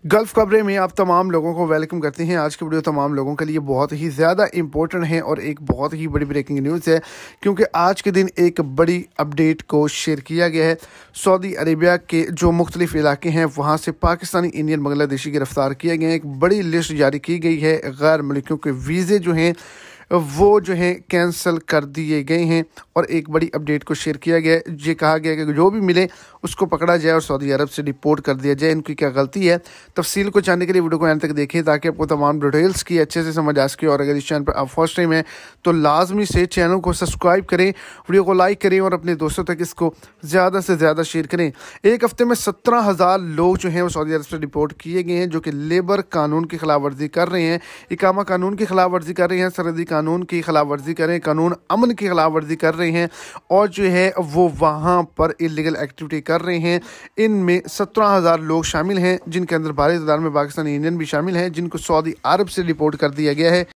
Gulf खबरें में आप तमाम लोगों को वेलकम करते हैं। आज की वीडियो तमाम लोगों के लिए बहुत ही ज़्यादा इंपॉर्टेंट है और एक बहुत ही बड़ी ब्रेकिंग न्यूज़ है, क्योंकि आज के दिन एक बड़ी अपडेट को शेयर किया गया है। सऊदी अरेबिया के जो मुख्तलिफ इलाके हैं वहाँ से पाकिस्तानी, इंडियन, बांग्लादेशी गिरफ्तार किए गए हैं। एक बड़ी लिस्ट जारी की गई है। गैर मुल्कियों के वीज़े जो हैं वो जो है कैंसिल कर दिए गए हैं और एक बड़ी अपडेट को शेयर किया गया है। ये कहा गया कि जो भी मिले उसको पकड़ा जाए और सऊदी अरब से डिपोर्ट कर दिया जाए। इनकी क्या गलती है, तफसील को जानने के लिए वीडियो को एंड तक देखें ताकि आपको तमाम डिटेल्स की अच्छे से समझ आ सके। और अगर इस चैनल पर आप फर्स्ट टाइम है तो लाजमी से चैनल को सब्सक्राइब करें, वीडियो को लाइक करें और अपने दोस्तों तक इसको ज़्यादा से ज़्यादा शेयर करें। एक हफ्ते में 17,000 लोग जो हैं वो सऊदी अरब से डिपोर्ट किए गए हैं, जो कि लेबर कानून की खिलाफ वर्जी कर रहे हैं, इकामा कानून की खिलाफ वर्जी कर रहे हैं, सरहदी कानून की खिलाफ वर्जी कर रहे हैं, कानून अमन की खिलाफ वर्जी कर रहे हैं और जो है वो वहाँ पर इलीगल एक्टिविटी कर रहे हैं। इनमें 17,000 लोग शामिल हैं, जिनके अंदर भारी तादाद में पाकिस्तानी, इंडियन भी शामिल हैं, जिनको सऊदी अरब से डिपोर्ट कर दिया गया है।